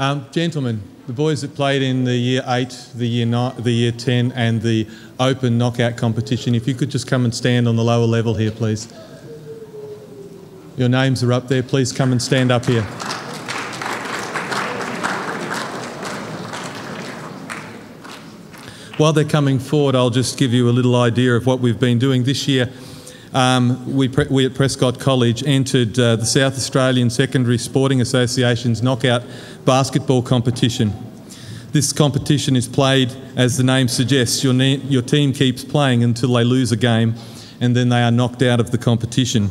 Gentlemen, the boys that played in the Year 8, the Year 9, the Year 10 and the Open Knockout competition, if you could just come and stand on the lower level here, please. Your names are up there. Please come and stand up here. While they're coming forward, I'll just give you a little idea of what we've been doing this year. We at Prescott College entered the South Australian Secondary Sporting Association's knockout basketball competition. This competition is played, as the name suggests, your team keeps playing until they lose a game and then they are knocked out of the competition.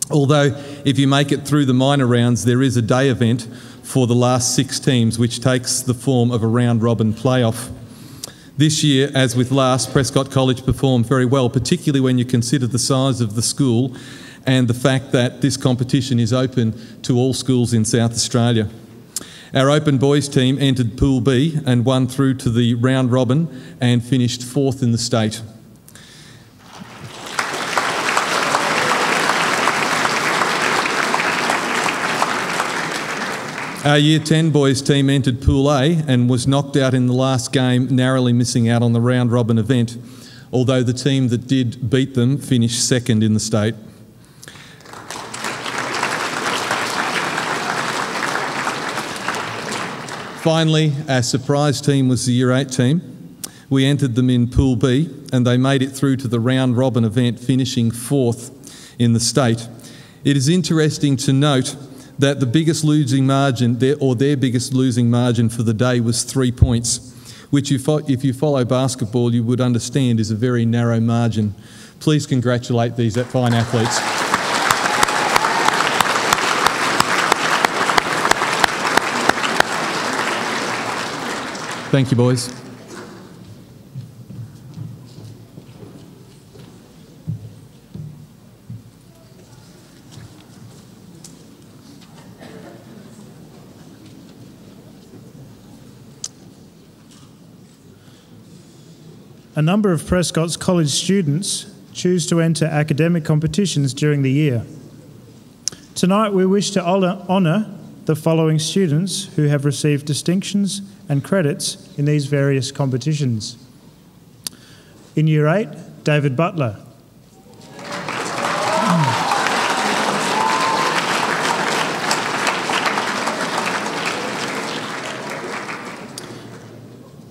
Although if you make it through the minor rounds, there is a day event for the last 6 teams, which takes the form of a round-robin playoff. This year, as with last, Prescott College performed very well, particularly when you consider the size of the school and the fact that this competition is open to all schools in South Australia. Our Open Boys team entered Pool B and won through to the round robin and finished 4th in the state. Our Year 10 boys team entered Pool A and was knocked out in the last game, narrowly missing out on the round-robin event, although the team that did beat them finished 2nd in the state. Finally, our surprise team was the Year 8 team. We entered them in Pool B and they made it through to the round-robin event, finishing 4th in the state. It is interesting to note that the biggest losing margin, their biggest losing margin for the day was 3 points, which if you follow basketball you would understand is a very narrow margin. Please congratulate these fine athletes. Thank you, boys. A number of Prescott's college students choose to enter academic competitions during the year. Tonight we wish to honour the following students who have received distinctions and credits in these various competitions. In Year 8, David Butler.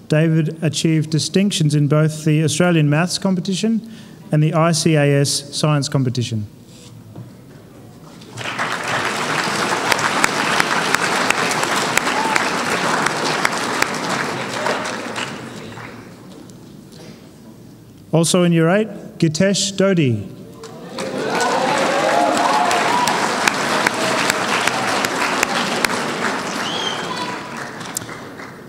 David achieved distinctions in both the Australian Maths competition and the ICAS Science competition. Also in Year 8, Gitesh Dodi.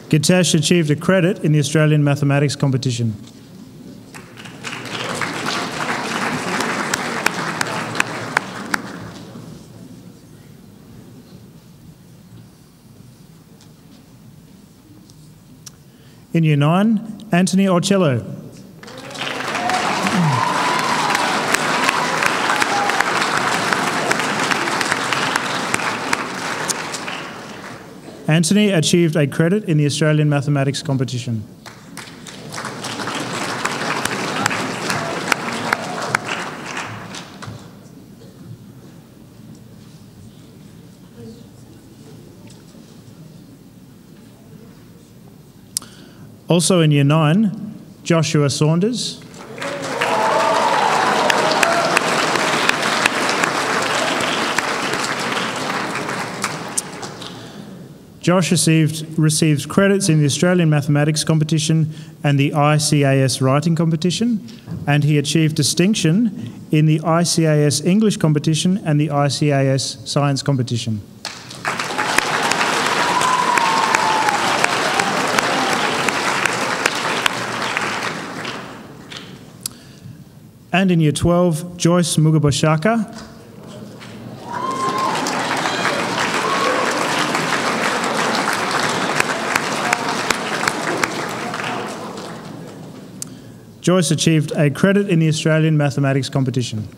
Gitesh achieved a credit in the Australian Mathematics competition. In Year 9, Anthony Orcello. Anthony achieved a credit in the Australian Mathematics competition. Also in Year 9, Joshua Saunders. Josh received credits in the Australian Mathematics competition and the ICAS Writing competition, and he achieved distinction in the ICAS English competition and the ICAS Science competition. And in Year 12, Joyce Mugabashaka. Joyce achieved a credit in the Australian Mathematics competition.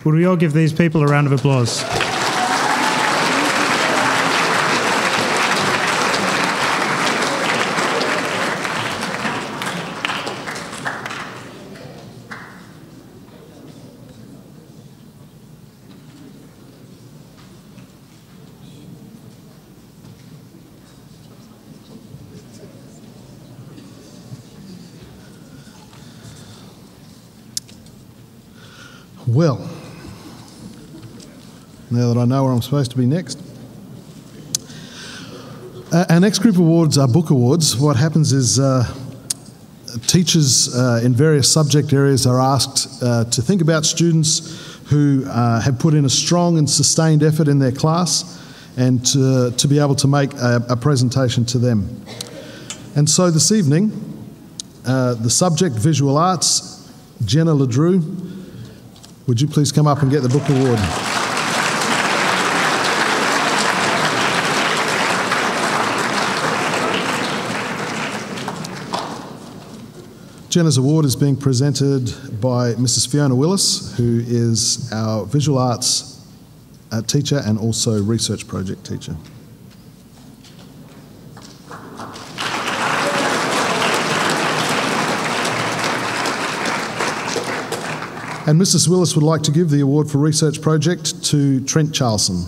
Would we all give these people a round of applause? Well, now that I know where I'm supposed to be next. Our next group of awards are book awards. What happens is teachers in various subject areas are asked to think about students who have put in a strong and sustained effort in their class and to be able to make a presentation to them. And so this evening, the subject Visual Arts, Jenna LeDrew, would you please come up and get the book award? Jenna's award is being presented by Mrs. Fiona Willis, who is our visual arts teacher and also research project teacher. And Mrs. Willis would like to give the award for research project to Trent Charlson.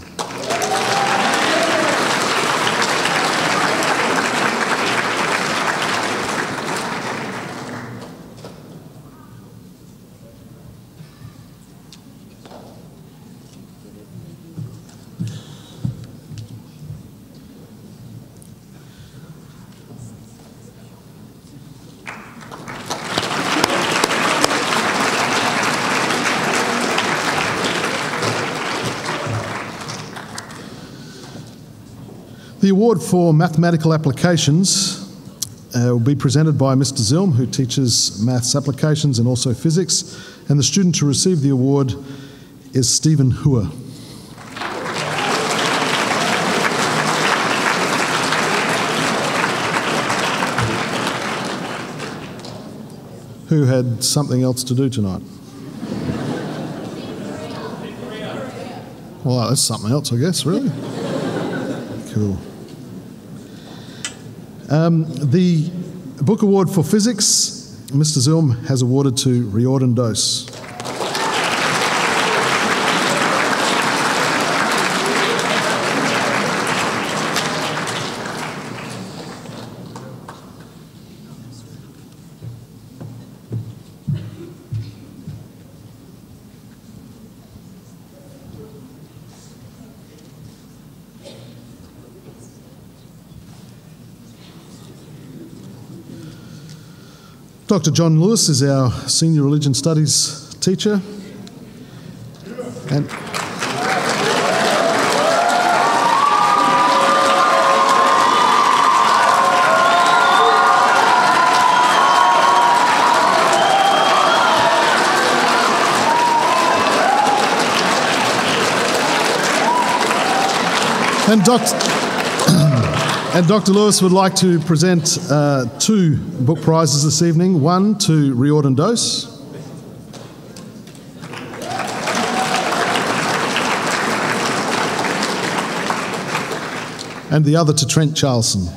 The award for mathematical applications will be presented by Mr. Zilm, who teaches maths applications and also physics, and the student to receive the award is Stephen Hua. Who had something else to do tonight? Well, that's something else, I guess, really. Cool. The book award for physics, Mr. Zilm has awarded to Riordan Dose. Dr. John Lewis is our Senior Religion Studies teacher. And Dr. Lewis would like to present two book prizes this evening, one to Riordan Dose and the other to Trent Charlson.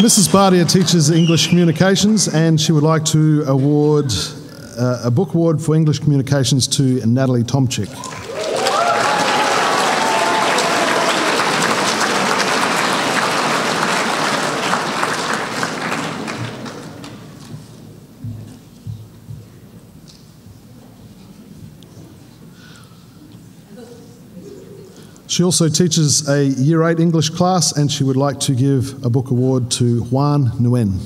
Mrs. Bardia teaches English Communications, and she would like to award a book award for English Communications to Natalie Tomczyk. She also teaches a Year 8 English class, and she would like to give a book award to Juan Nguyen.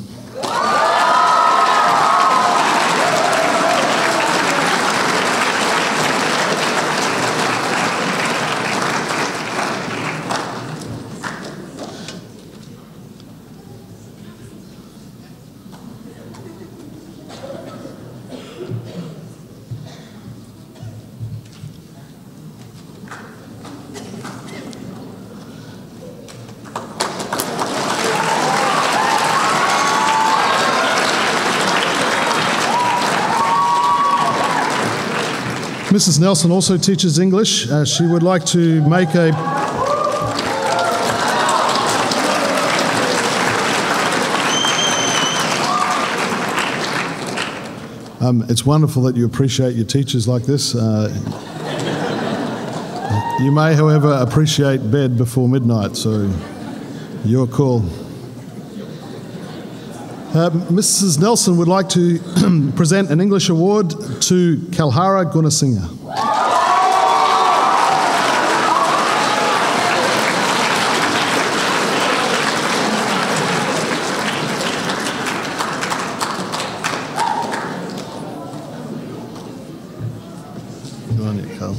Mrs. Nelson also teaches English. She would like to make a... it's wonderful that you appreciate your teachers like this. You may, however, appreciate bed before midnight, so your call. Mrs. Nelson would like to present an English award to Kalhara Gunasinghe. Good on you, Carl.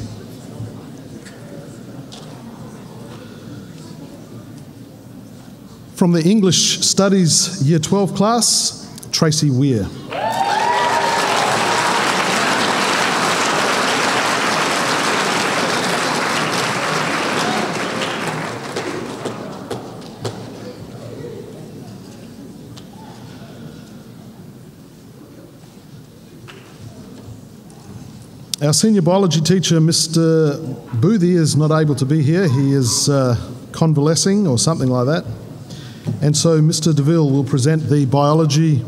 From the English Studies Year 12 class, Tracy Weir. Our senior biology teacher, Mr. Boothie, is not able to be here. He is convalescing or something like that. And so Mr. DeVille will present the Biology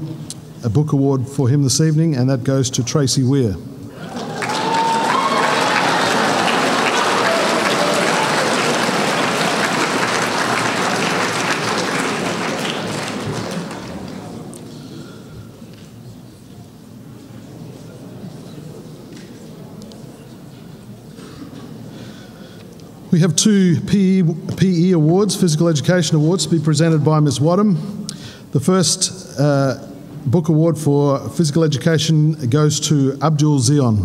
Book Award for him this evening, and that goes to Tracy Weir. We have two PE awards, Physical Education Awards, to be presented by Ms. Wadham. The first book award for Physical Education goes to Abdul Zion.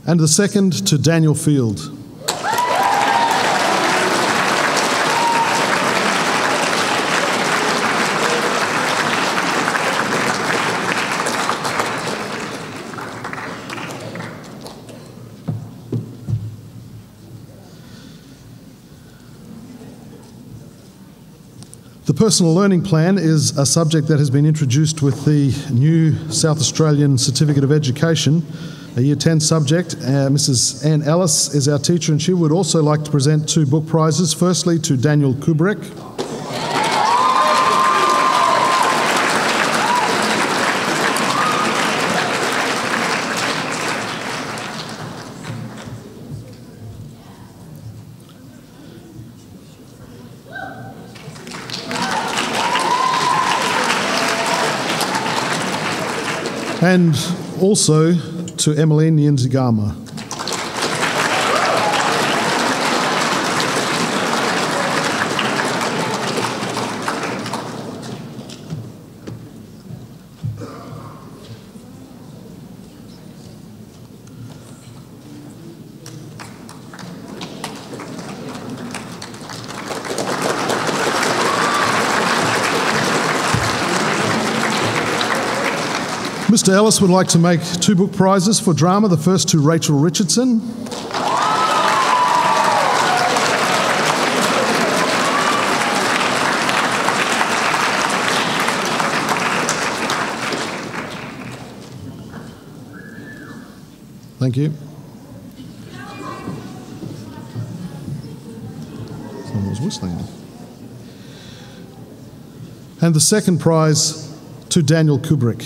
And the second to Daniel Field. The personal learning plan is a subject that has been introduced with the new South Australian Certificate of Education, a Year 10 subject. Mrs. Ann Ellis is our teacher, and she would also like to present two book prizes. Firstly, to Daniel Kubrick. And also to Emmeline Nyanzigama. Mr. Ellis would like to make two book prizes for drama, the first to Rachel Richardson. Thank you. Someone was whistling. And the second prize to Daniel Kubrick.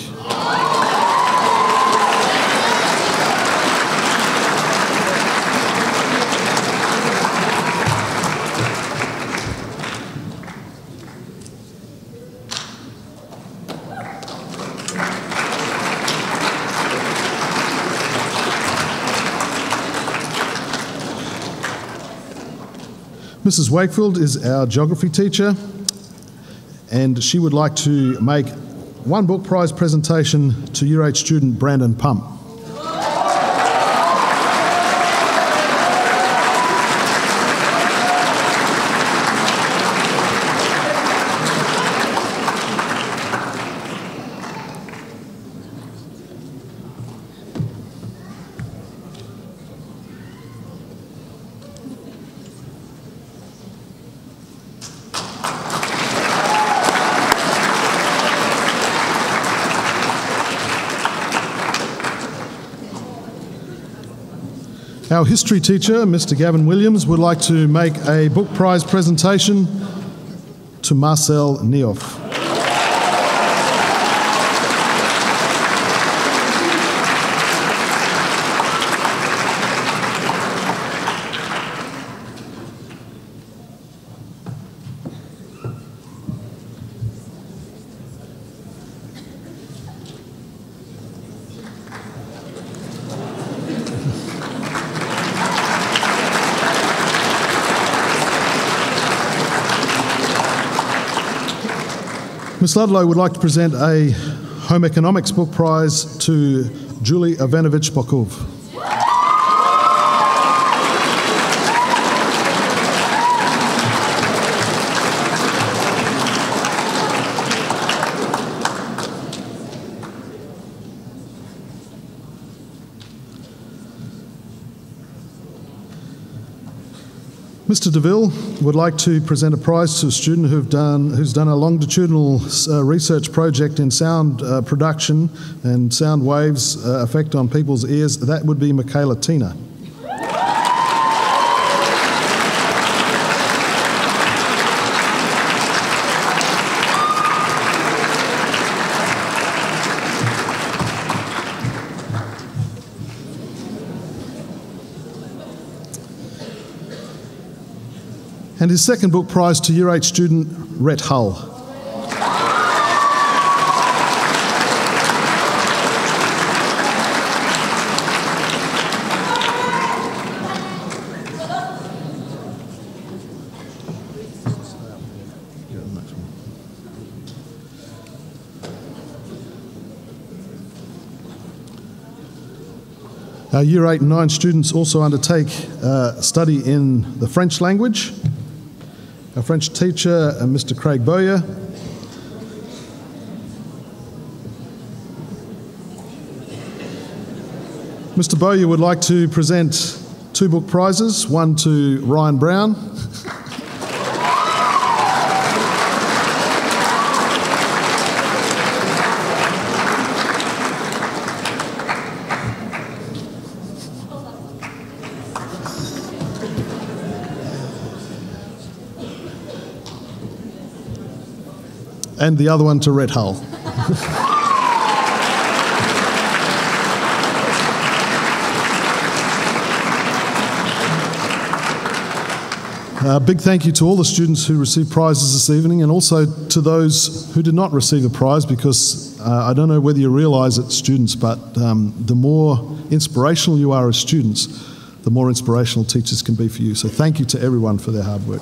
Mrs. Wakefield is our geography teacher, and she would like to make one book prize presentation to Year 8 student Brandon Pump. Our history teacher, Mr. Gavin Williams, would like to make a book prize presentation to Marcel Neoff. Ms. Ludlow would like to present a Home Economics Book Prize to Julie Ivanovich Bokov. Mr. DeVille would like to present a prize to a student who's done a longitudinal research project in sound production and sound waves effect on people's ears. That would be Michaela Tina. And his second book prize to Year 8 student, Rhett Hull. Our Year 8 and 9 students also undertake study in the French language. Our French teacher, Mr. Craig Bowyer. Mr. Bowyer would like to present two book prizes, one to Ryan Brown. And the other one to Rhett Hull. A big thank you to all the students who received prizes this evening, and also to those who did not receive a prize, because I don't know whether you realise it, students, but the more inspirational you are as students, the more inspirational teachers can be for you. So thank you to everyone for their hard work.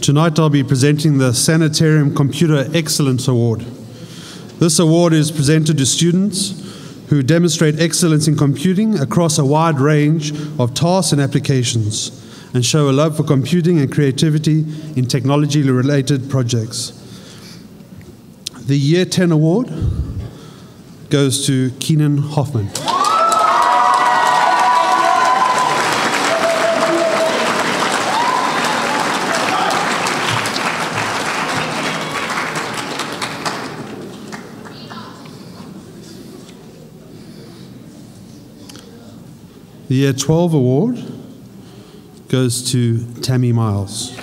Tonight I'll be presenting the Sanitarium Computer Excellence Award. This award is presented to students who demonstrate excellence in computing across a wide range of tasks and applications, and show a love for computing and creativity in technology-related projects. The Year 10 award goes to Keenan Hoffman. The Year 12 award goes to Tammy Miles.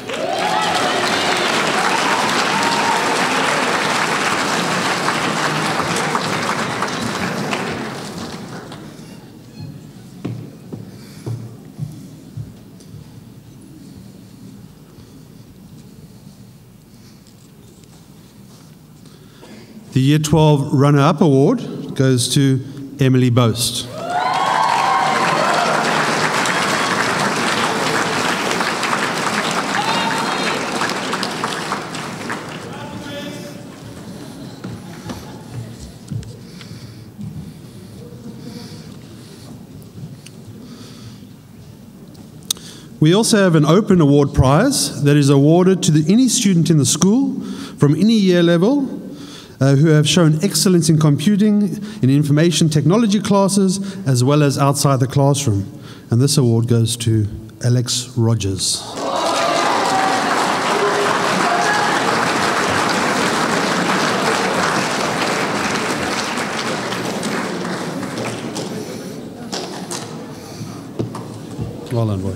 Year 12 Runner-Up Award goes to Emily Boast. We also have an open award prize that is awarded to any student in the school from any year level who have shown excellence in computing, in information technology classes, as well as outside the classroom. And this award goes to Alex Rogers. Well done, boy.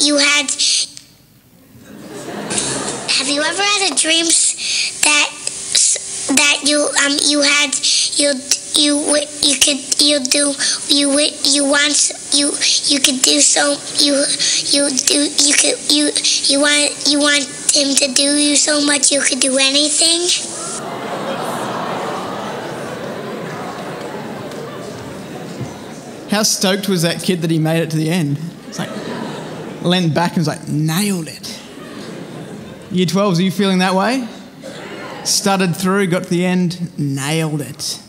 You had. Have you ever had a dream that you had you want him to do you so much you could do anything? How stoked was that kid that he made it to the end? It's like, leaned back and was like, nailed it. Year 12s, are you feeling that way? Stuttered through, got to the end, nailed it.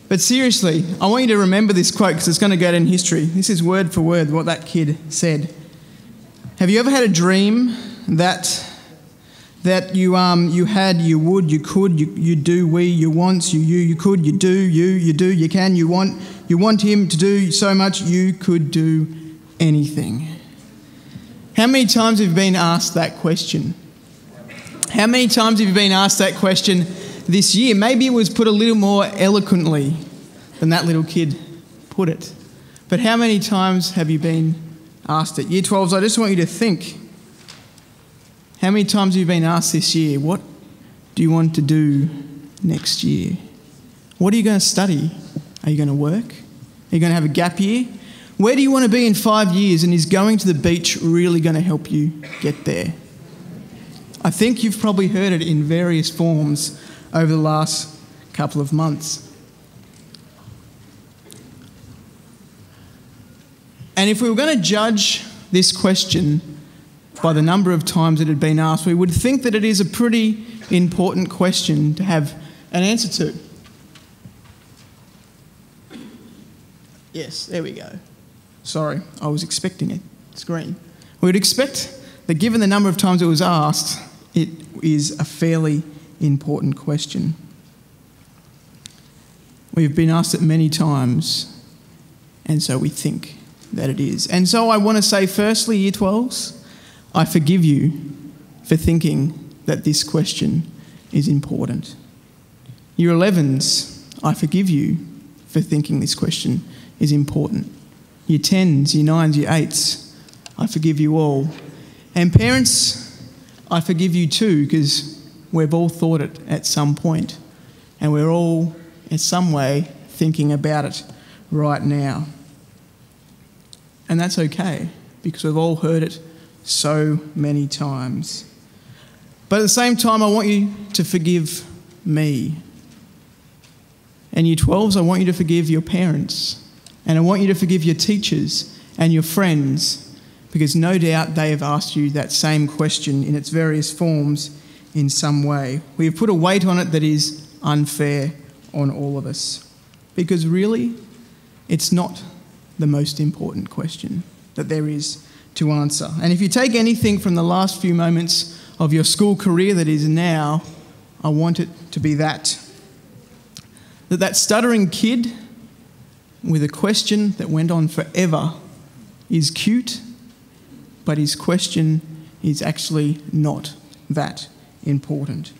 But seriously, I want you to remember this quote because it's going to go down in history. This is word for word what that kid said. Have you ever had a dream that you had, you would, you could, you do, you want, you could, you do, you can, you want him to do so much you could do anything? How many times have you been asked that question? How many times have you been asked that question this year? Maybe it was put a little more eloquently than that little kid put it. But how many times have you been asked it? Year 12s, I just want you to think. How many times have you been asked this year, what do you want to do next year? What are you going to study? Are you going to work? Are you going to have a gap year? Where do you want to be in 5 years, and is going to the beach really going to help you get there? I think you've probably heard it in various forms over the last couple of months. And if we were going to judge this question by the number of times it had been asked, we would think that it is a pretty important question to have an answer to. Yes, there we go. Sorry, I was expecting it. It's green. We would expect that given the number of times it was asked, it is a fairly important question. We've been asked it many times, and so we think that it is. And so I want to say, firstly, Year 12s, I forgive you for thinking that this question is important. Year 11s, I forgive you for thinking this question is important. Year 10s, Year 9s, Year 8s, I forgive you all. And parents, I forgive you too, because we've all thought it at some point, and we're all in some way thinking about it right now. And that's okay, because we've all heard it so many times. But at the same time, I want you to forgive me. And Year 12s, I want you to forgive your parents. And I want you to forgive your teachers and your friends, because no doubt they have asked you that same question in its various forms in some way. We have put a weight on it that is unfair on all of us, because really, it's not the most important question that there is to answer. And if you take anything from the last few moments of your school career that is now, I want it to be that stuttering kid with a question that went on forever is cute, but his question is actually not that important.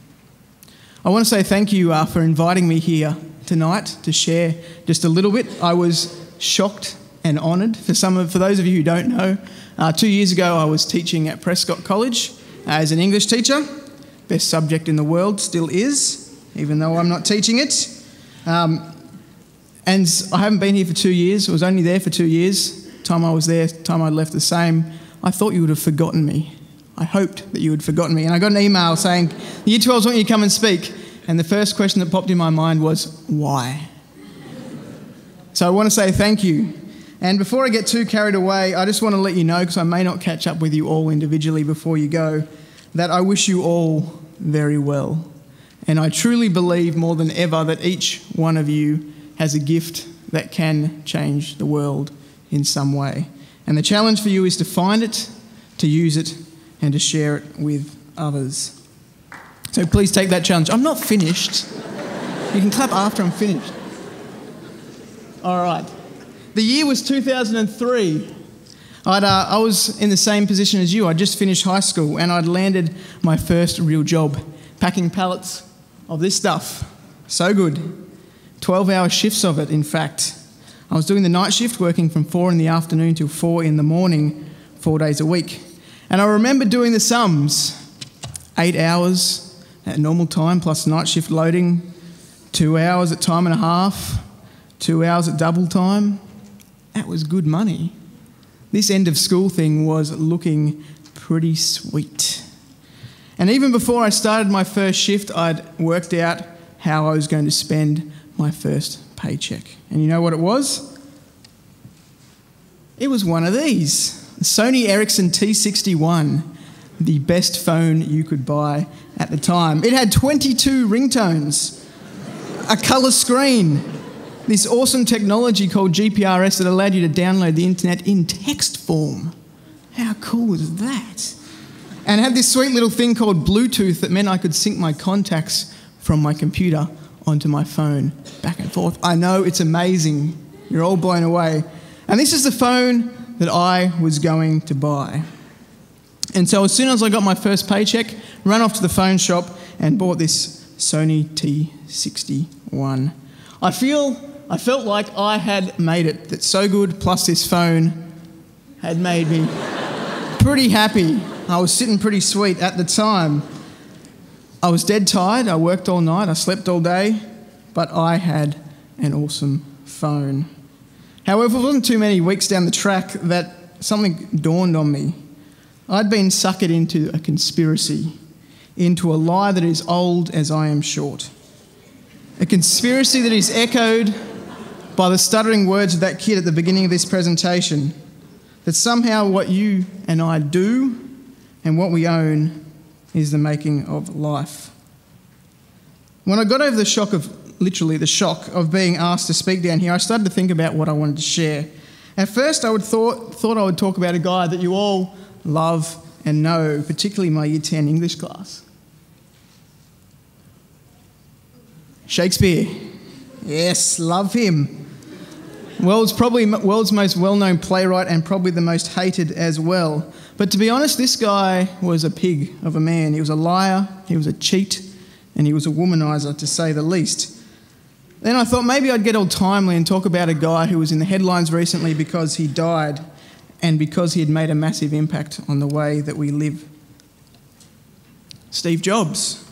I want to say thank you for inviting me here tonight to share just a little bit. I was shocked and honoured. For those of you who don't know, 2 years ago I was teaching at Prescott College as an English teacher. Best subject in the world, still is, even though I'm not teaching it. And I haven't been here for 2 years. I was only there for 2 years. Time I was there, time I left, the same. I thought you would have forgotten me. I hoped that you had forgotten me. And I got an email saying, the Year 12s want you to come and speak. And the first question that popped in my mind was, why? So I want to say thank you. And before I get too carried away, I just want to let you know, because I may not catch up with you all individually before you go, that I wish you all very well. And I truly believe more than ever that each one of you has a gift that can change the world in some way. And the challenge for you is to find it, to use it, and to share it with others. So please take that challenge. I'm not finished. You can clap after I'm finished. All right. The year was 2003. I was in the same position as you. I'd just finished high school and I'd landed my first real job, packing pallets of this stuff. So good. 12-hour shifts of it, in fact. I was doing the night shift, working from 4 in the afternoon till 4 in the morning, 4 days a week. And I remember doing the sums. 8 hours at normal time plus night shift loading, 2 hours at time and a half, 2 hours at double time. That was good money. This end of school thing was looking pretty sweet. And even before I started my first shift, I'd worked out how I was going to spend my first paycheck. And you know what it was? It was one of these. The Sony Ericsson T61, the best phone you could buy at the time. It had 22 ringtones, a colour screen, this awesome technology called GPRS that allowed you to download the internet in text form. How cool was that? And it had this sweet little thing called Bluetooth that meant I could sync my contacts from my computer onto my phone, back and forth. I know, it's amazing. You're all blown away. And this is the phone that I was going to buy. And so as soon as I got my first paycheck, ran off to the phone shop and bought this Sony T61. I felt like I had made it, that So Good plus this phone had made me pretty happy. I was sitting pretty sweet at the time. I was dead tired, I worked all night, I slept all day, but I had an awesome phone. However, it wasn't too many weeks down the track that something dawned on me. I'd been suckered into a conspiracy, into a lie that is old as I am short. A conspiracy that is echoed by the stuttering words of that kid at the beginning of this presentation, that somehow what you and I do and what we own is the making of life. When I got over the shock of being asked to speak down here, I started to think about what I wanted to share. At first, I thought I would talk about a guy that you all love and know, particularly my Year 10 English class. Shakespeare. Yes, love him. World's most well-known playwright and probably the most hated as well. But to be honest, this guy was a pig of a man. He was a liar, he was a cheat, and he was a womanizer, to say the least. Then I thought maybe I'd get all timely and talk about a guy who was in the headlines recently because he died and because he had made a massive impact on the way that we live. Steve Jobs.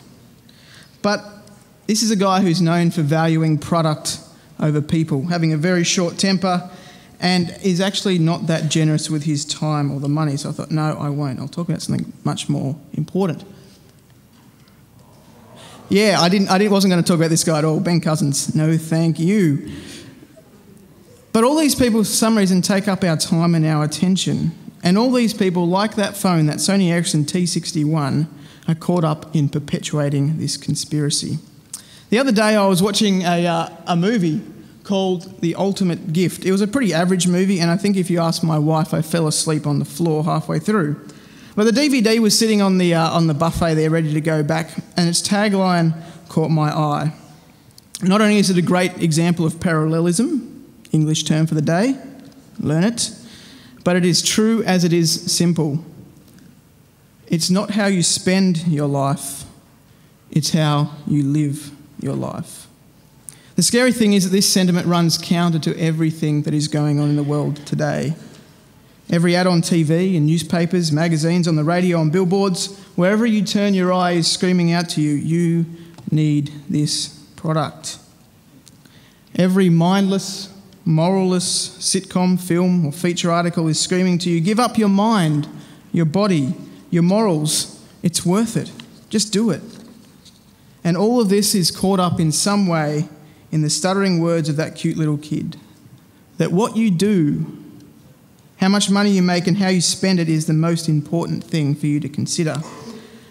But this is a guy who's known for valuing product over people, having a very short temper, and is actually not that generous with his time or the money. So I thought, no, I won't. I'll talk about something much more important. Yeah, I wasn't going to talk about this guy at all. Ben Cousins, no thank you. But all these people, for some reason, take up our time and our attention. And all these people, like that phone, that Sony Ericsson T61, are caught up in perpetuating this conspiracy. The other day I was watching a movie called The Ultimate Gift. It was a pretty average movie, and I think if you ask my wife, I fell asleep on the floor halfway through. But the DVD was sitting on the buffet there, ready to go back, and its tagline caught my eye. Not only is it a great example of parallelism, English term for the day, learn it, but it is true as it is simple. It's not how you spend your life, it's how you live your life. The scary thing is that this sentiment runs counter to everything that is going on in the world today. Every ad on TV, in newspapers, magazines, on the radio, on billboards, wherever you turn your eye is screaming out to you, you need this product. Every mindless, moralless sitcom, film or feature article is screaming to you, give up your mind, your body, your morals. It's worth it. Just do it. And all of this is caught up in some way in the stuttering words of that cute little kid. That what you do, how much money you make and how you spend it is the most important thing for you to consider.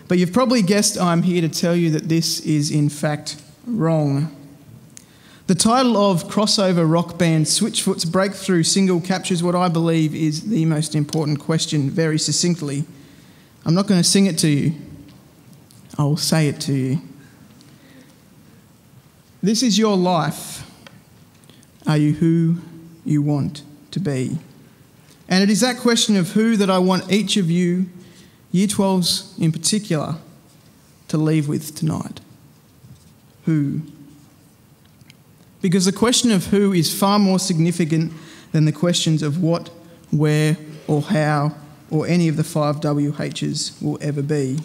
But you've probably guessed I'm here to tell you that this is in fact wrong. The title of crossover rock band Switchfoot's breakthrough single captures what I believe is the most important question very succinctly. I'm not going to sing it to you. I will say it to you. This is your life. Are you who you want to be? And it is that question of who that I want each of you, Year 12s in particular, to leave with tonight. Who? Because the question of who is far more significant than the questions of what, where, or how, or any of the 5 WHs will ever be.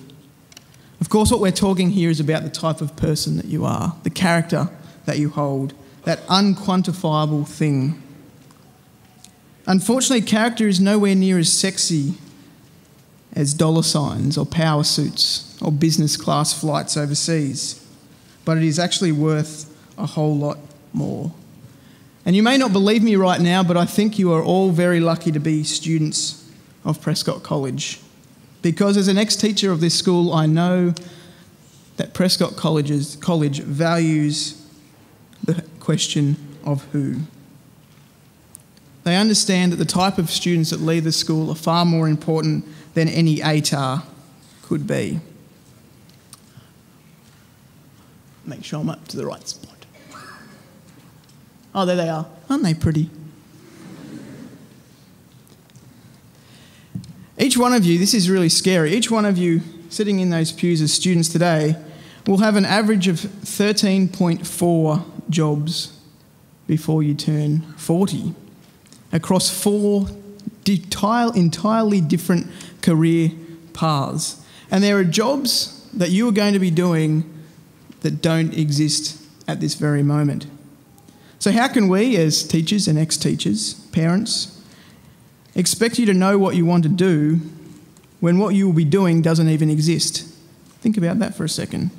Of course, what we're talking here is about the type of person that you are, the character that you hold, that unquantifiable thing. Unfortunately, character is nowhere near as sexy as dollar signs or power suits or business class flights overseas, but it is actually worth a whole lot more. And you may not believe me right now, but I think you are all very lucky to be students of Prescott College, because as an ex-teacher of this school, I know that Prescott College values the question of who. They understand that the type of students that leave the school are far more important than any ATAR could be. Make sure I'm up to the right spot. Oh, there they are. Aren't they pretty? Each one of you, this is really scary, each one of you sitting in those pews as students today will have an average of 13.4 jobs before you turn 40, across 4 entirely different career paths. And there are jobs that you are going to be doing that don't exist at this very moment. So how can we, as teachers and ex-teachers, parents, expect you to know what you want to do when what you will be doing doesn't even exist? Think about that for a second.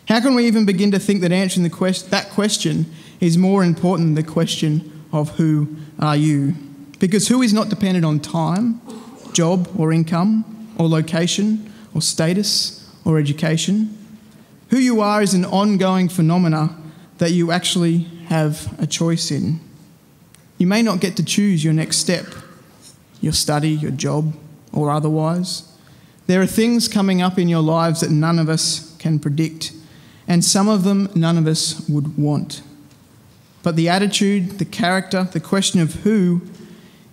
How can we even begin to think that answering that question is more important than the question of who are you? Because who is not dependent on time, job or income, or location, or status, or education. Who you are is an ongoing phenomena that you actually have a choice in. You may not get to choose your next step, your study, your job, or otherwise. There are things coming up in your lives that none of us can predict, and some of them none of us would want. But the attitude, the character, the question of who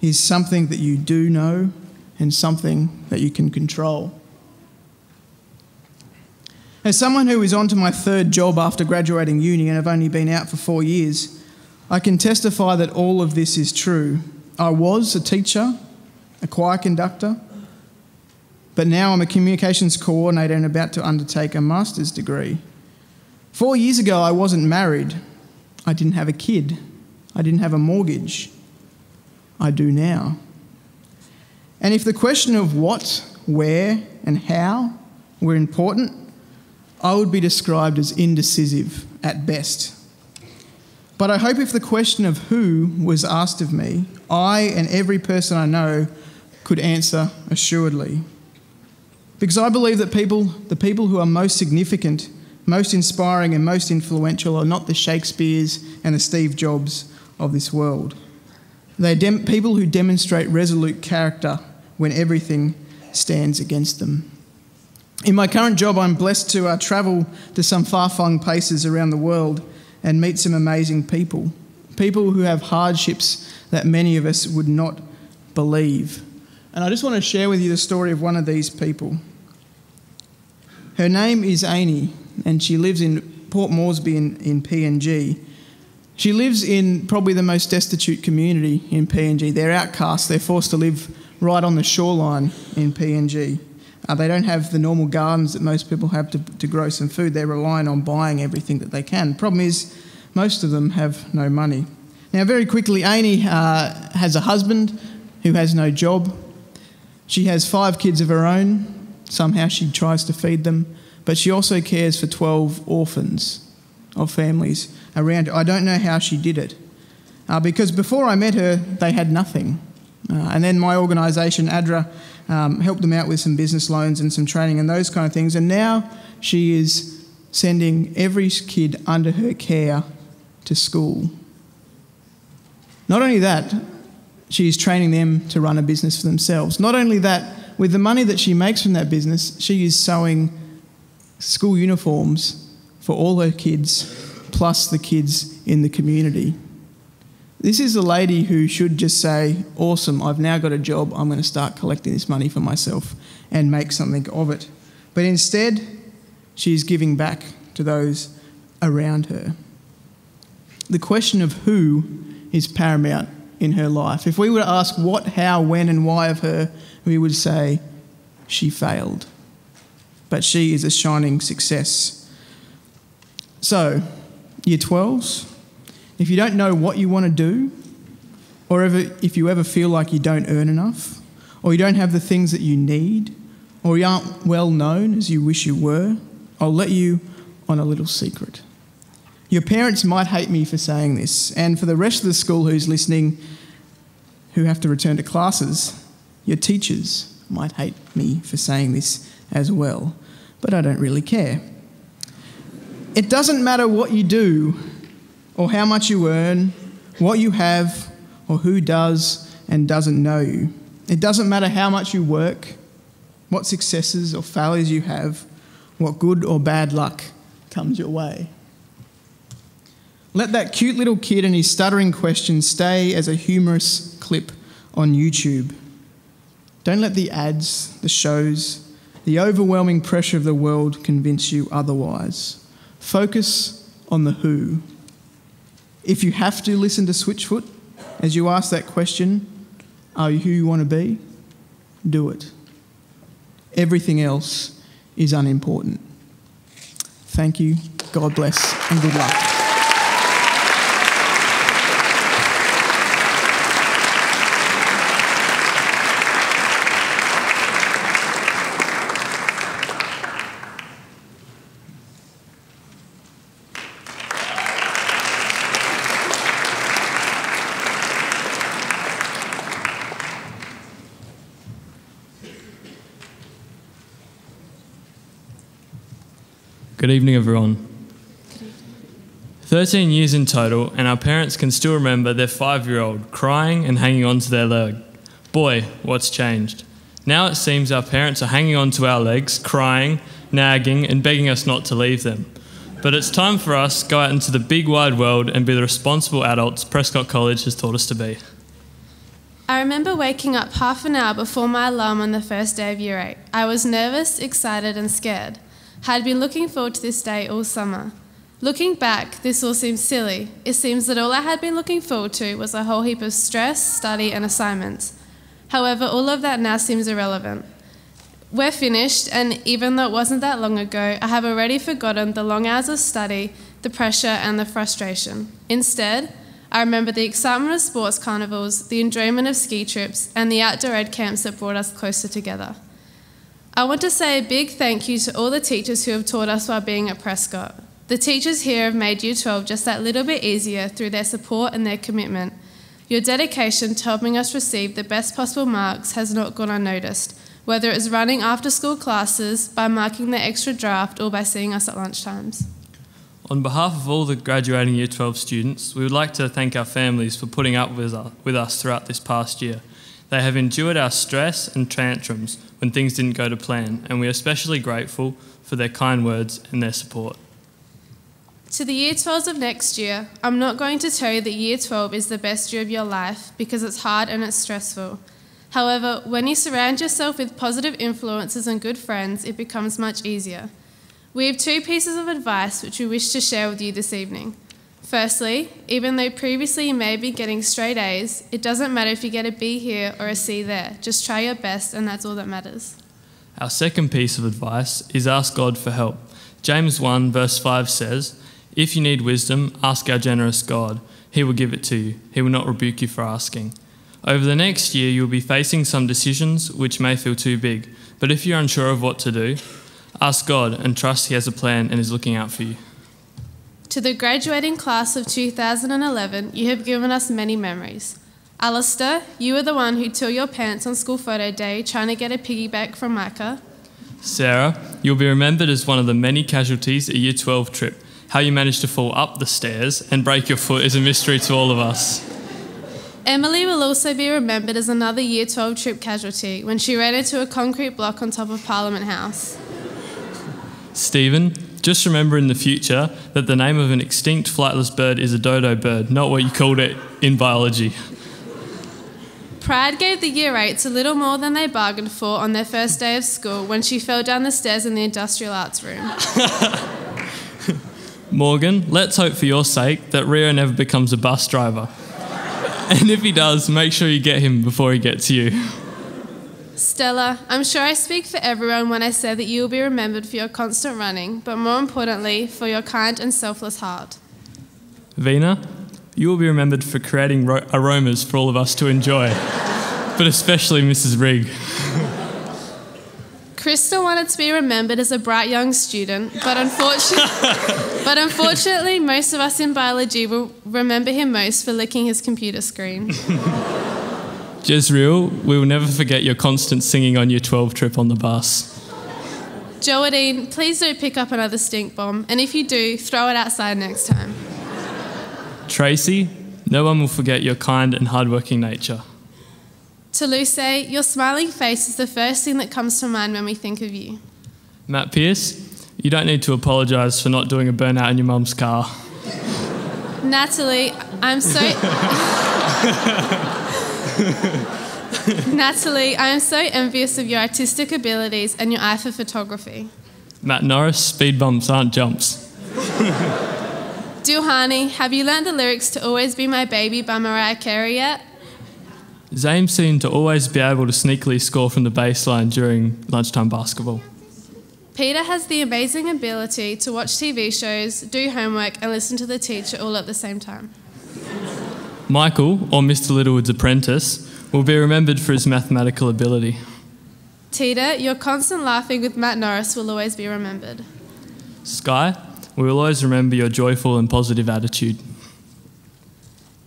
is something that you do know and something that you can control. As someone who is on to my 3rd job after graduating uni and have only been out for 4 years, I can testify that all of this is true. I was a teacher, a choir conductor, but now I'm a communications coordinator and about to undertake a master's degree. 4 years ago, I wasn't married. I didn't have a kid. I didn't have a mortgage. I do now. And if the question of what, where, and how were important, I would be described as indecisive at best. But I hope if the question of who was asked of me, I and every person I know could answer assuredly. Because I believe that the people who are most significant, most inspiring and most influential are not the Shakespeares and the Steve Jobs of this world. They are people who demonstrate resolute character when everything stands against them. In my current job, I'm blessed to travel to some far-flung places around the world and meet some amazing people. People who have hardships that many of us would not believe. And I just want to share with you the story of one of these people. Her name is Amy, and she lives in Port Moresby in PNG. She lives in probably the most destitute community in PNG. They're outcasts. They're forced to live right on the shoreline in PNG. They don't have the normal gardens that most people have to grow some food. They're relying on buying everything that they can. Problem is, most of them have no money. Now, very quickly, Amy has a husband who has no job. She has 5 kids of her own. Somehow she tries to feed them. But she also cares for 12 orphans of families around her. I don't know how she did it. Because before I met her, they had nothing. And then my organisation, ADRA, helped them out with some business loans and some training and those kind of things. And now she is sending every kid under her care to school. Not only that, she is training them to run a business for themselves. Not only that, with the money that she makes from that business, she is sewing school uniforms for all her kids, plus the kids in the community. This is a lady who should just say, awesome, I've now got a job, I'm going to start collecting this money for myself and make something of it. But instead, she's giving back to those around her. The question of who is paramount in her life. If we were to ask what, how, when and why of her, we would say she failed. But she is a shining success. So, Year 12s, if you don't know what you want to do, or if you ever feel like you don't earn enough, or you don't have the things that you need, or you aren't well known as you wish you were, I'll let you on a little secret. Your parents might hate me for saying this, and for the rest of the school who's listening, who have to return to classes, your teachers might hate me for saying this as well, but I don't really care. It doesn't matter what you do, or how much you earn, what you have, or who does and doesn't know you. It doesn't matter how much you work, what successes or failures you have, what good or bad luck comes your way. Let that cute little kid and his stuttering questions stay as a humorous clip on YouTube. Don't let the ads, the shows, the overwhelming pressure of the world convince you otherwise. Focus on the who. If you have to listen to Switchfoot as you ask that question, are you who you want to be? Do it. Everything else is unimportant. Thank you, God bless, and good luck. Good evening, everyone. 13 years in total, and our parents can still remember their 5-year-old crying and hanging on to their leg. Boy, what's changed. Now it seems our parents are hanging on to our legs, crying, nagging, and begging us not to leave them. But it's time for us to go out into the big wide world and be the responsible adults Prescott College has taught us to be. I remember waking up half an hour before my alarm on the first day of Year 8. I was nervous, excited and scared. I had been looking forward to this day all summer. Looking back, this all seems silly. It seems that all I had been looking forward to was a whole heap of stress, study and assignments. However, all of that now seems irrelevant. We're finished, and even though it wasn't that long ago, I have already forgotten the long hours of study, the pressure and the frustration. Instead, I remember the excitement of sports carnivals, the enjoyment of ski trips and the outdoor ed camps that brought us closer together. I want to say a big thank you to all the teachers who have taught us while being at Prescott. The teachers here have made Year 12 just that little bit easier through their support and their commitment. Your dedication to helping us receive the best possible marks has not gone unnoticed, whether it is running after-school classes, by marking the extra draft, or by seeing us at lunchtimes. On behalf of all the graduating Year 12 students, we would like to thank our families for putting up with us throughout this past year. They have endured our stress and tantrums when things didn't go to plan, and we are especially grateful for their kind words and their support. To the Year 12s of next year, I'm not going to tell you that Year 12 is the best year of your life, because it's hard and it's stressful. However, when you surround yourself with positive influences and good friends, it becomes much easier. We have 2 pieces of advice which we wish to share with you this evening. Firstly, even though previously you may be getting straight A's, it doesn't matter if you get a B here or a C there. Just try your best and that's all that matters. Our second piece of advice is ask God for help. James 1 verse 5 says, "If you need wisdom, ask our generous God. He will give it to you. He will not rebuke you for asking." Over the next year, you'll be facing some decisions which may feel too big, but if you're unsure of what to do, ask God and trust He has a plan and is looking out for you. To the graduating class of 2011, you have given us many memories. Alistair, you were the one who tore your pants on school photo day trying to get a piggyback from Micah. Sarah, you'll be remembered as one of the many casualties at Year 12 trip. How you managed to fall up the stairs and break your foot is a mystery to all of us. Emily will also be remembered as another Year 12 trip casualty when she ran into a concrete block on top of Parliament House. Stephen, just remember in the future that the name of an extinct flightless bird is a dodo bird, not what you called it in biology. Pride gave the Year 8s a little more than they bargained for on their first day of school when she fell down the stairs in the industrial arts room. Morgan, let's hope for your sake that Rio never becomes a bus driver. And if he does, make sure you get him before he gets you. Stella, I'm sure I speak for everyone when I say that you will be remembered for your constant running, but more importantly, for your kind and selfless heart. Vina, you will be remembered for creating aromas for all of us to enjoy, but especially Mrs. Rigg. Krista wanted to be remembered as a bright young student, but unfortunately most of us in biology will remember him most for licking his computer screen. Jezreel, we will never forget your constant singing on your 12 trip on the bus. Joadine, please don't pick up another stink bomb, and if you do, throw it outside next time. Tracy, no one will forget your kind and hardworking nature. To Luce, your smiling face is the first thing that comes to mind when we think of you. Matt Pearce, you don't need to apologise for not doing a burnout in your mum's car. Natalie, Natalie, I am so envious of your artistic abilities and your eye for photography. Matt Norris, speed bumps aren't jumps. Dilhani, have you learned the lyrics to Always Be My Baby by Mariah Carey yet? Zame seemed to always be able to sneakily score from the baseline during lunchtime basketball. Peter has the amazing ability to watch TV shows, do homework and listen to the teacher all at the same time. Michael, or Mr. Littlewood's apprentice, will be remembered for his mathematical ability. Tita, your constant laughing with Matt Norris will always be remembered. Sky, we will always remember your joyful and positive attitude.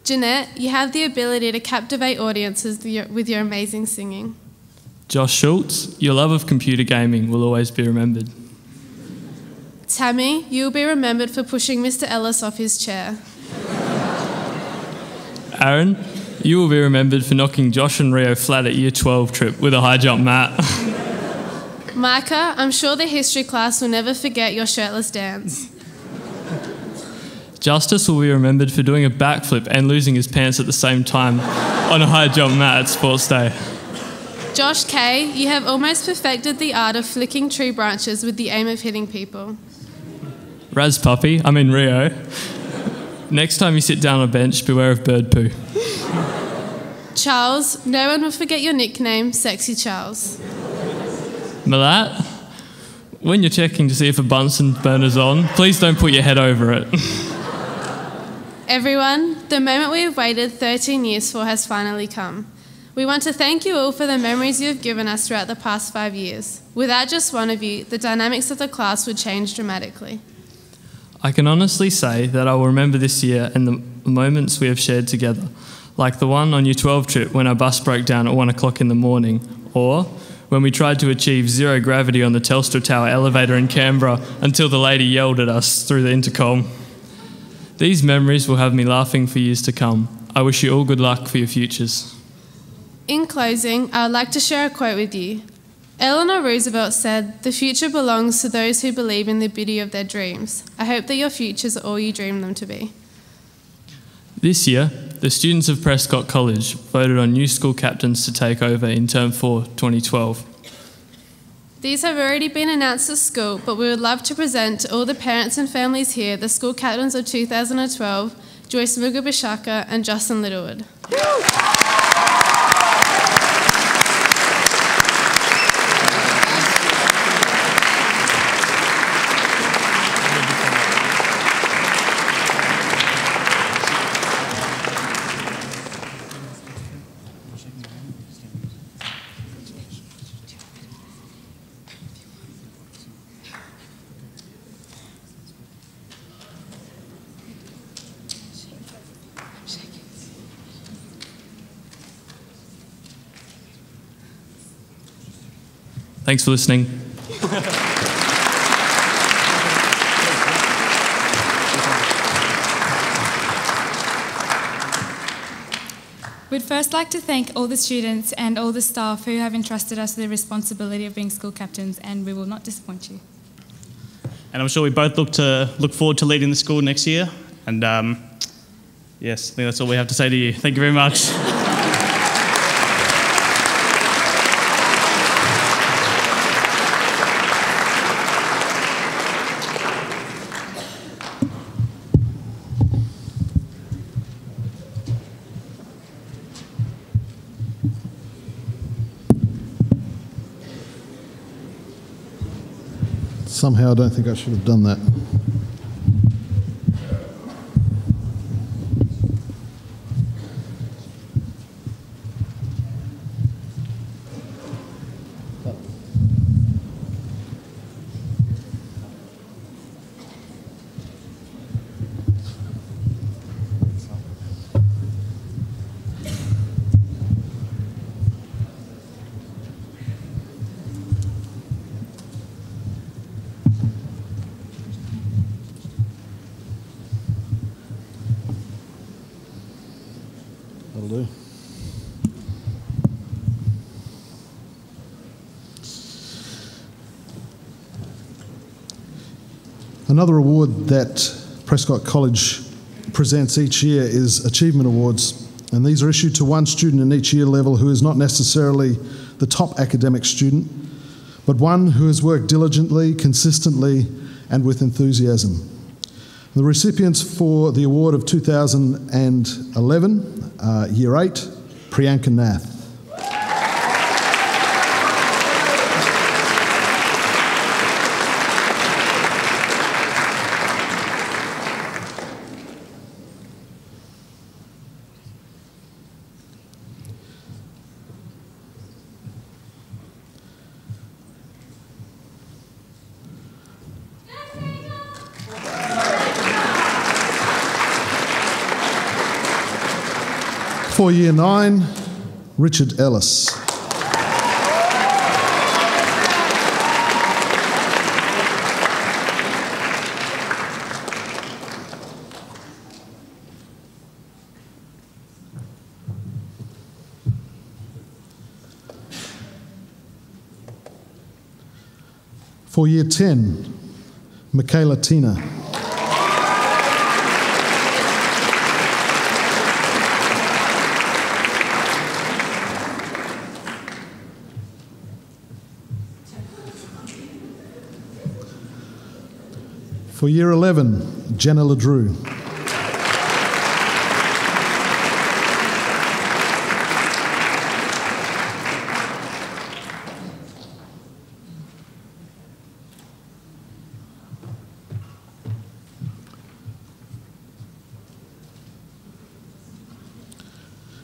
Jeanette, you have the ability to captivate audiences with your amazing singing. Josh Schultz, your love of computer gaming will always be remembered. Tammy, you will be remembered for pushing Mr. Ellis off his chair. Aaron, you will be remembered for knocking Josh and Rio flat at Year 12 trip with a high jump mat. Micah, I'm sure the history class will never forget your shirtless dance. Justice will be remembered for doing a backflip and losing his pants at the same time on a high jump mat at sports day. Josh K, you have almost perfected the art of flicking tree branches with the aim of hitting people. Rio, next time you sit down on a bench, beware of bird poo. Charles, no one will forget your nickname, Sexy Charles. Malat, when you're checking to see if a Bunsen burner's on, please don't put your head over it. Everyone, the moment we have waited 13 years for has finally come. We want to thank you all for the memories you have given us throughout the past 5 years. Without just one of you, the dynamics of the class would change dramatically. I can honestly say that I will remember this year and the moments we have shared together, like the one on Year 12 trip when our bus broke down at 1 o'clock in the morning, or when we tried to achieve zero gravity on the Telstra Tower elevator in Canberra until the lady yelled at us through the intercom. These memories will have me laughing for years to come. I wish you all good luck for your futures. In closing, I would like to share a quote with you. Eleanor Roosevelt said, "The future belongs to those who believe in the beauty of their dreams. I hope that your futures are all you dream them to be." This year, the students of Prescott College voted on new school captains to take over in Term 4, 2012. These have already been announced at school, but we would love to present to all the parents and families here the school captains of 2012, Joyce Mugabashaka and Justin Littlewood. Thanks for listening. We'd first like to thank all the students and all the staff who have entrusted us with the responsibility of being school captains, and we will not disappoint you. And I'm sure we both look forward to leading the school next year. And yes, I think that's all we have to say to you. Thank you very much. Somehow I don't think I should have done that. That'll do. Another award that Prescott College presents each year is Achievement Awards, and these are issued to one student in each year level who is not necessarily the top academic student, but one who has worked diligently, consistently, and with enthusiasm. The recipients for the award of 2011 are Year 8, Priyanka Nath. For Year 9, Richard Ellis. For Year 10, Michaela Tina. For Year 11, Jenna LeDrew.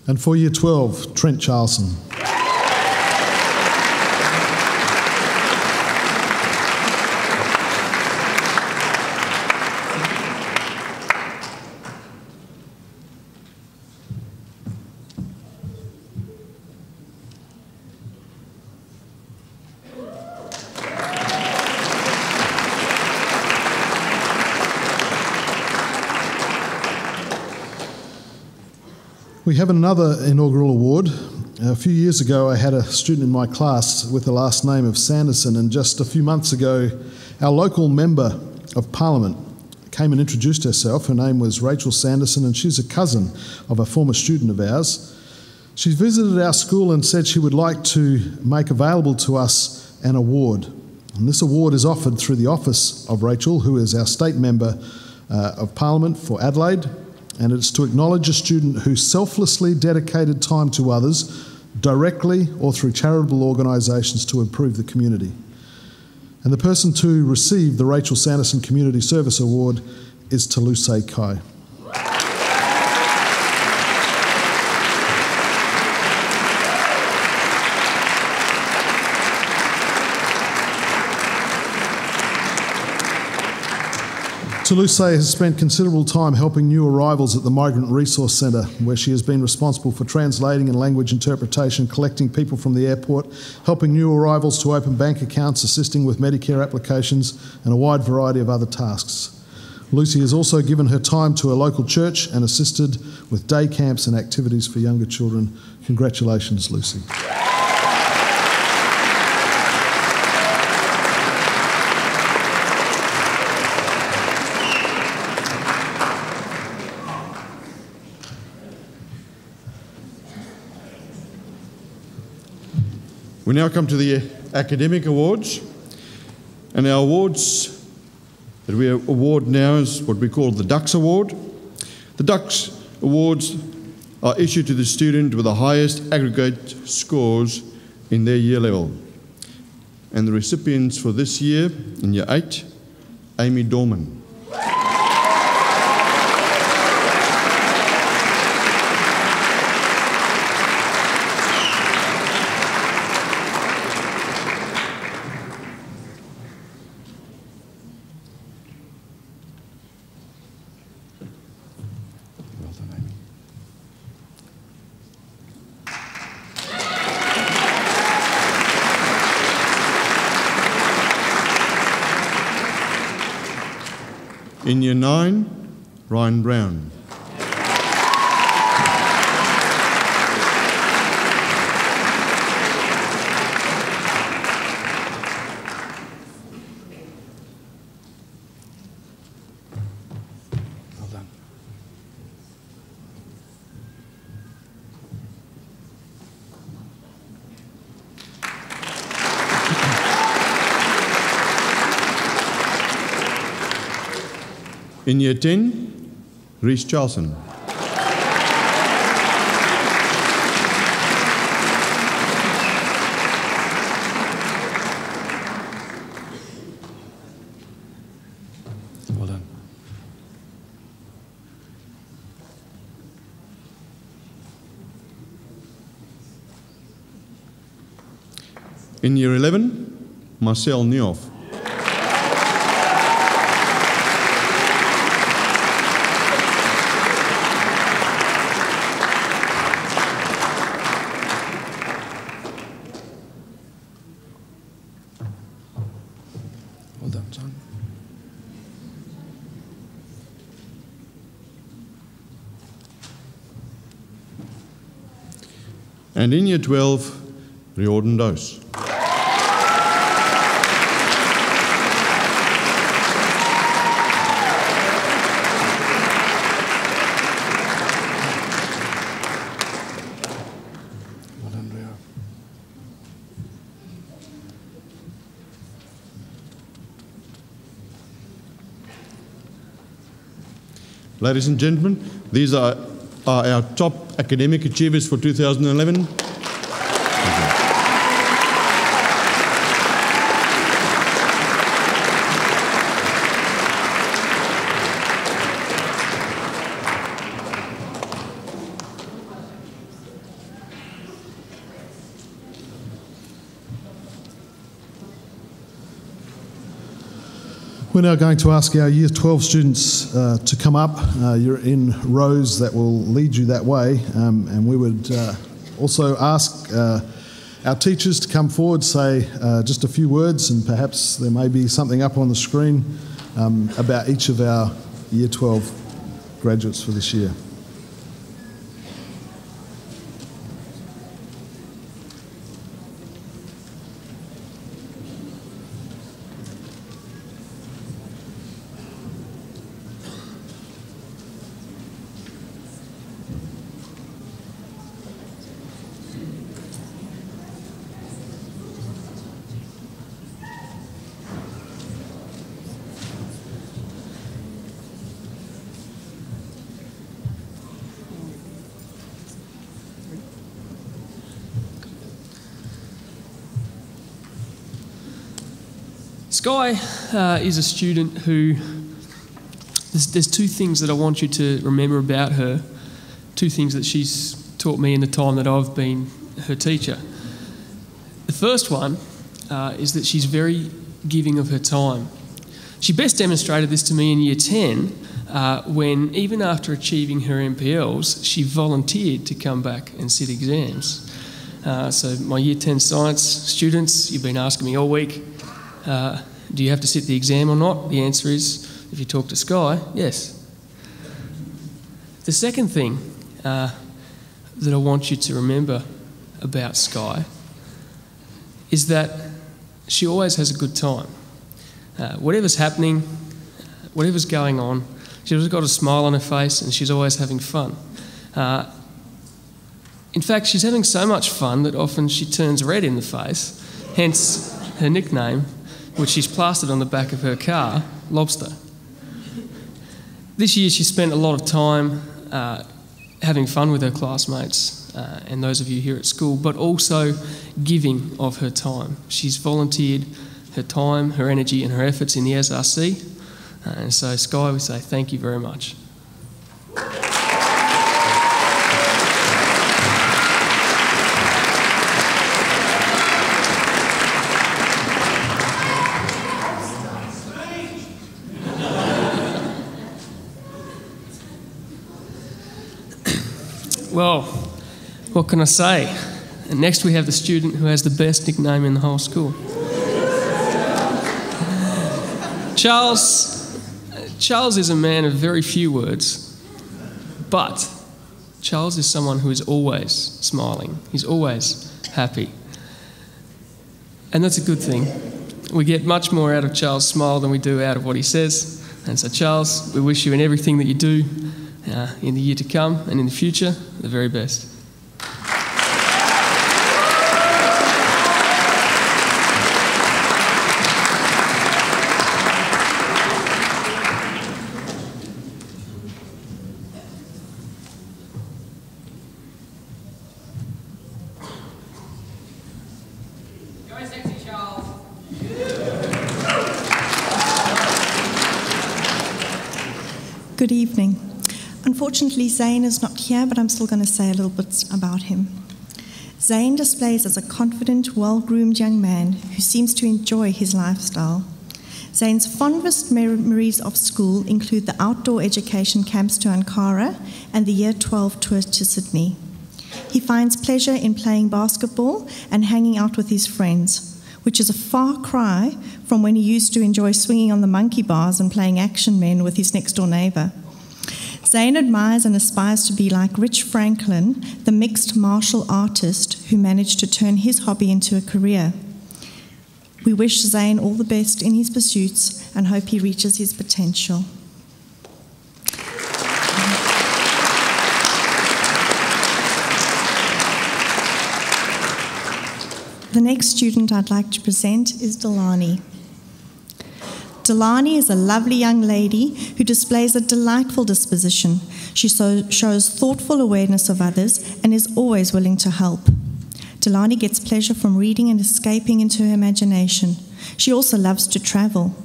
And for Year 12, Trent Charlson. We have another inaugural award. A few years ago, I had a student in my class with the last name of Sanderson, and just a few months ago, our local member of Parliament came and introduced herself. Her name was Rachel Sanderson, and she's a cousin of a former student of ours. She visited our school and said she would like to make available to us an award. And this award is offered through the office of Rachel, who is our state member of Parliament for Adelaide, and it's to acknowledge a student who selflessly dedicated time to others, directly or through charitable organisations, to improve the community. And the person to receive the Rachel Sanderson Community Service Award is Toulouse Kai. Toulouse has spent considerable time helping new arrivals at the Migrant Resource Centre, where she has been responsible for translating and language interpretation, collecting people from the airport, helping new arrivals to open bank accounts, assisting with Medicare applications, and a wide variety of other tasks. Lucy has also given her time to a local church and assisted with day camps and activities for younger children. Congratulations, Lucy. We now come to the academic awards, and our awards that we award now is what we call the DUX Award. The DUX Awards are issued to the student with the highest aggregate scores in their year level. And the recipients for this year, in Year 8, Amy Dorman. In Year 9, Ryan Brown. Well done. In Year 10, Reece Charlson. Well done. In Year 11, Marcel Nioff. Well done, son. And in Year 12, Riordan Dose. Well done, Rio. Ladies and gentlemen, these are our top academic achievers for 2011. We're now going to ask our Year 12 students to come up. You're in rows that will lead you that way, and we would also ask our teachers to come forward, say just a few words, and perhaps there may be something up on the screen about each of our Year 12 graduates for this year. Sky is a student who, there's two things that I want you to remember about her, two things that she's taught me in the time that I've been her teacher. The first one is that she's very giving of her time. She best demonstrated this to me in Year 10 when, even after achieving her MPLs, she volunteered to come back and sit exams. So my Year 10 science students, you've been asking me all week, do you have to sit the exam or not? The answer is, if you talk to Sky, yes. The second thing that I want you to remember about Sky is that she always has a good time. Whatever's happening, whatever's going on, she's always got a smile on her face and she's always having fun. In fact, she's having so much fun that often she turns red in the face, hence her nickname, which she's plastered on the back of her car, Lobster. This year she spent a lot of time having fun with her classmates and those of you here at school, but also giving of her time. She's volunteered her time, her energy and her efforts in the SRC. And so, Sky, we say thank you very much. Well, what can I say? And next we have the student who has the best nickname in the whole school. Charles is a man of very few words, but Charles is someone who is always smiling. He's always happy. And that's a good thing. We get much more out of Charles' smile than we do out of what he says. And so, Charles, we wish you in everything that you do in the year to come and in the future, the very best. Good evening. Unfortunately, Zane is not here, but I'm still going to say a little bit about him. Zane displays as a confident, well-groomed young man who seems to enjoy his lifestyle. Zane's fondest memories of school include the outdoor education camps to Ankara and the Year 12 tour to Sydney. He finds pleasure in playing basketball and hanging out with his friends, which is a far cry from when he used to enjoy swinging on the monkey bars and playing action men with his next-door neighbour. Zane admires and aspires to be like Rich Franklin, the mixed martial artist who managed to turn his hobby into a career. We wish Zane all the best in his pursuits and hope he reaches his potential. The next student I'd like to present is Delani. Delani is a lovely young lady who displays a delightful disposition. She shows thoughtful awareness of others and is always willing to help. Delani gets pleasure from reading and escaping into her imagination. She also loves to travel.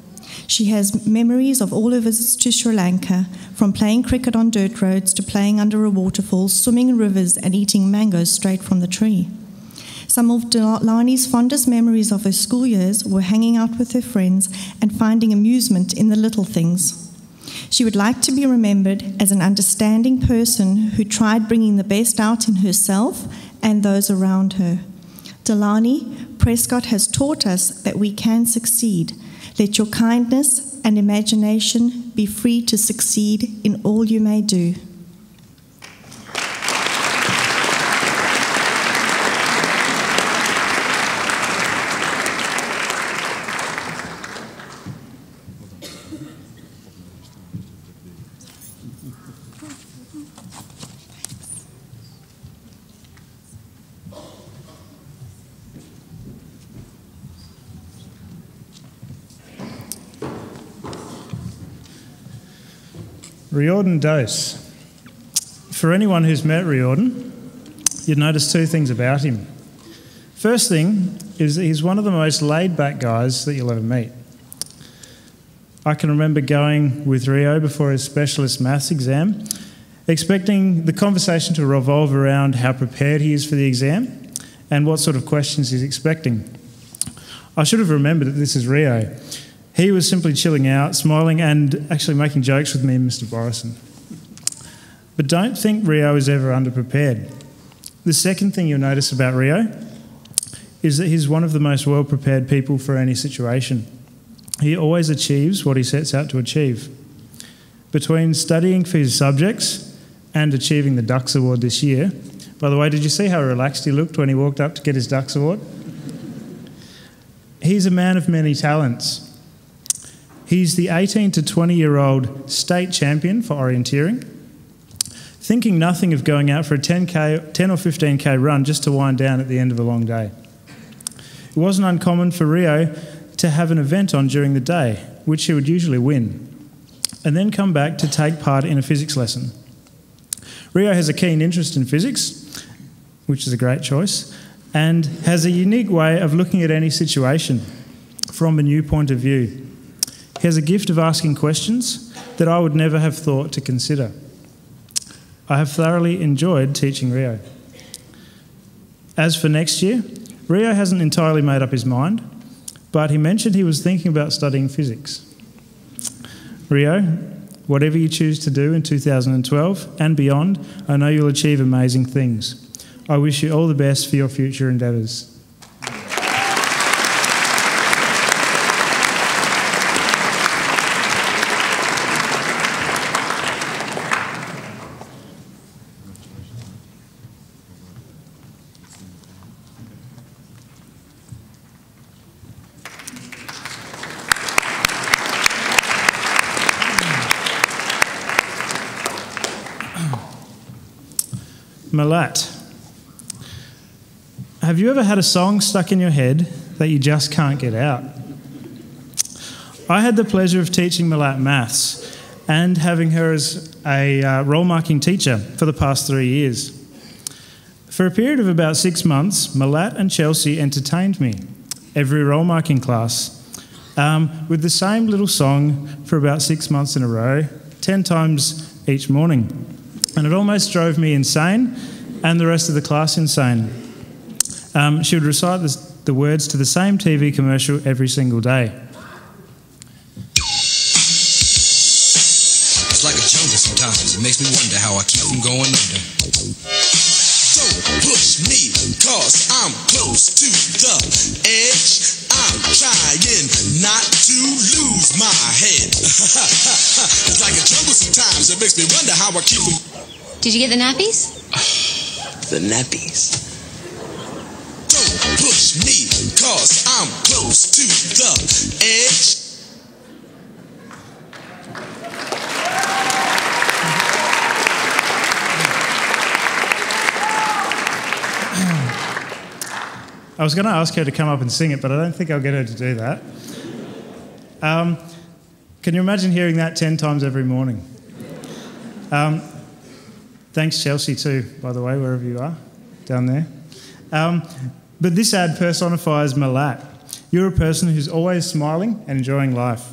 She has memories of all her visits to Sri Lanka, from playing cricket on dirt roads to playing under a waterfall, swimming in rivers and eating mangoes straight from the tree. Some of Delani's fondest memories of her school years were hanging out with her friends and finding amusement in the little things. She would like to be remembered as an understanding person who tried bringing the best out in herself and those around her. Delani, Prescott has taught us that we can succeed. Let your kindness and imagination be free to succeed in all you may do. Riordan Dose. For anyone who's met Riordan, you'd notice two things about him. First thing is that he's one of the most laid-back guys that you'll ever meet. I can remember going with Rio before his specialist maths exam, expecting the conversation to revolve around how prepared he is for the exam and what sort of questions he's expecting. I should have remembered that this is Rio. He was simply chilling out, smiling and actually making jokes with me and Mr. Borison. But don't think Rio is ever underprepared. The second thing you'll notice about Rio is that he's one of the most well-prepared people for any situation. He always achieves what he sets out to achieve. Between studying for his subjects and achieving the Dux Award this year, by the way, did you see how relaxed he looked when he walked up to get his Dux Award? He's a man of many talents. He's the 18 to 20-year-old state champion for orienteering, thinking nothing of going out for a 10 or 15k run just to wind down at the end of a long day. It wasn't uncommon for Rio to have an event on during the day, which he would usually win, and then come back to take part in a physics lesson. Rio has a keen interest in physics, which is a great choice, and has a unique way of looking at any situation from a new point of view. He has a gift of asking questions that I would never have thought to consider. I have thoroughly enjoyed teaching Rio. As for next year, Rio hasn't entirely made up his mind, but he mentioned he was thinking about studying physics. Rio, whatever you choose to do in 2012 and beyond, I know you'll achieve amazing things. I wish you all the best for your future endeavours. Malat. Have you ever had a song stuck in your head that you just can't get out? I had the pleasure of teaching Malat maths and having her as a roll marking teacher for the past 3 years. For a period of about 6 months, Malat and Chelsea entertained me every roll marking class with the same little song for about 6 months in a row, 10 times each morning. And it almost drove me insane and the rest of the class insane. She would recite the words to the same TV commercial every single day. It's like a jungle sometimes. It makes me wonder how I keep from going under. Don't push me, cause I'm close to the edge. I'm trying not to lose my head. It's like a jungle sometimes. It makes me wonder how I keep from... Did you get the nappies? The nappies. Don't push me, cause I'm close to the edge. I was going to ask her to come up and sing it, but I don't think I'll get her to do that. Can you imagine hearing that 10 times every morning? Thanks, Chelsea, too, by the way, wherever you are, down there. But this ad personifies Malat. You're a person who's always smiling and enjoying life.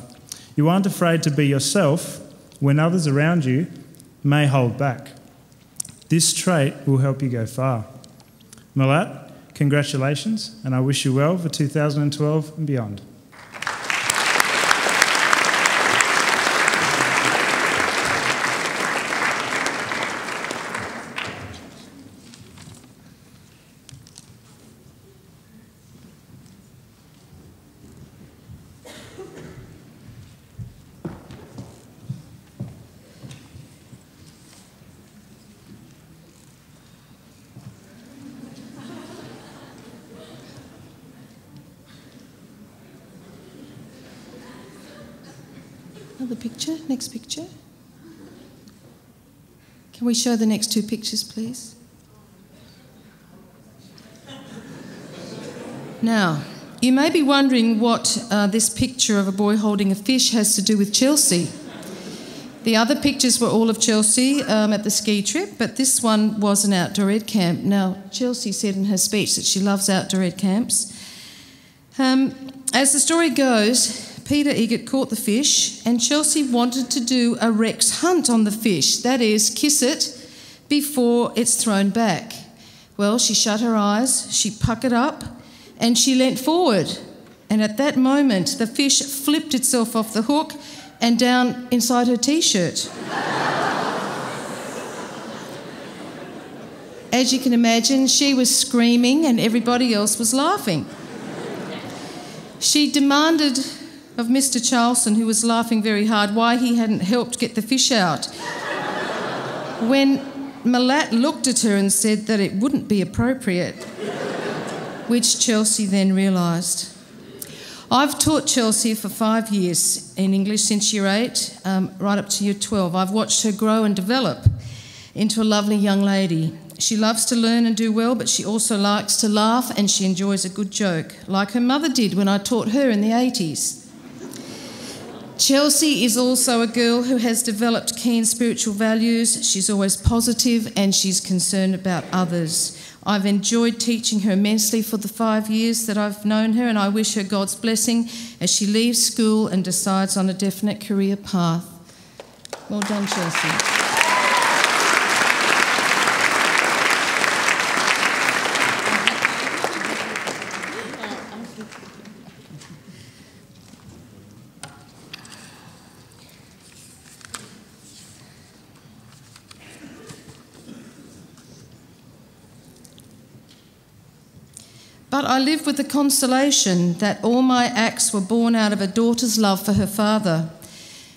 You aren't afraid to be yourself when others around you may hold back. This trait will help you go far. Malat, congratulations, and I wish you well for 2012 and beyond. Another picture, next picture. Can we show the next two pictures, please? Now, you may be wondering what this picture of a boy holding a fish has to do with Chelsea. The other pictures were all of Chelsea at the ski trip, but this one was an outdoor ed camp. Now, Chelsea said in her speech that she loves outdoor ed camps. As the story goes, Peter Eggert caught the fish, and Chelsea wanted to do a Rex hunt on the fish, that is, kiss it before it's thrown back. Well, she shut her eyes, she puckered up, and she leant forward. And at that moment, the fish flipped itself off the hook and down inside her t-shirt. As you can imagine, she was screaming and everybody else was laughing. She demanded of Mr. Charlson, who was laughing very hard, why he hadn't helped get the fish out. When Malat looked at her and said that it wouldn't be appropriate, which Chelsea then realised. I've taught Chelsea for 5 years in English since year 8, right up to year 12. I've watched her grow and develop into a lovely young lady. She loves to learn and do well, but she also likes to laugh and she enjoys a good joke, like her mother did when I taught her in the 80s. Chelsea is also a girl who has developed keen spiritual values. She's always positive and she's concerned about others. I've enjoyed teaching her immensely for the 5 years that I've known her, and I wish her God's blessing as she leaves school and decides on a definite career path. Well done, Chelsea. But I live with the consolation that all my acts were born out of a daughter's love for her father.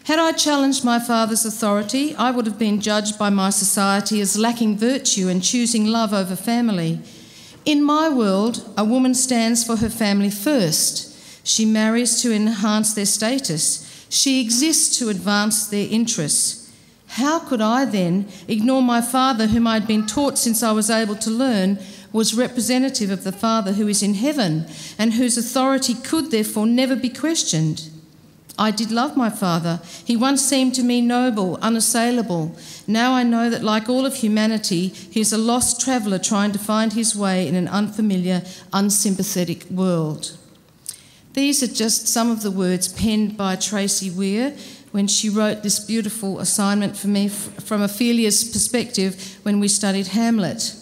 Had I challenged my father's authority, I would have been judged by my society as lacking virtue and choosing love over family. In my world, a woman stands for her family first. She marries to enhance their status. She exists to advance their interests. How could I then ignore my father, whom I had been taught since I was able to learn was representative of the Father who is in heaven and whose authority could therefore never be questioned? I did love my father. He once seemed to me noble, unassailable. Now I know that, like all of humanity, he is a lost traveller trying to find his way in an unfamiliar, unsympathetic world. These are just some of the words penned by Tracy Weir when she wrote this beautiful assignment for me from Ophelia's perspective when we studied Hamlet.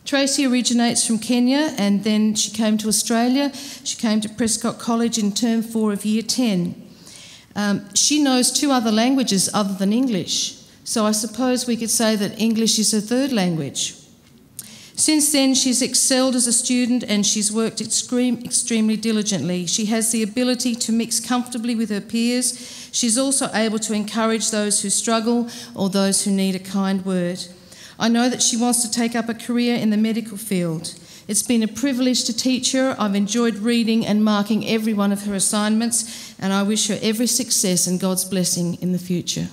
Tracy originates from Kenya and then she came to Australia. She came to Prescott College in term 4 of year 10. She knows 2 other languages other than English, so I suppose we could say that English is her third language. Since then, she's excelled as a student and she's worked extremely diligently. She has the ability to mix comfortably with her peers. She's also able to encourage those who struggle or those who need a kind word. I know that she wants to take up a career in the medical field. It's been a privilege to teach her. I've enjoyed reading and marking every one of her assignments, and I wish her every success and God's blessing in the future.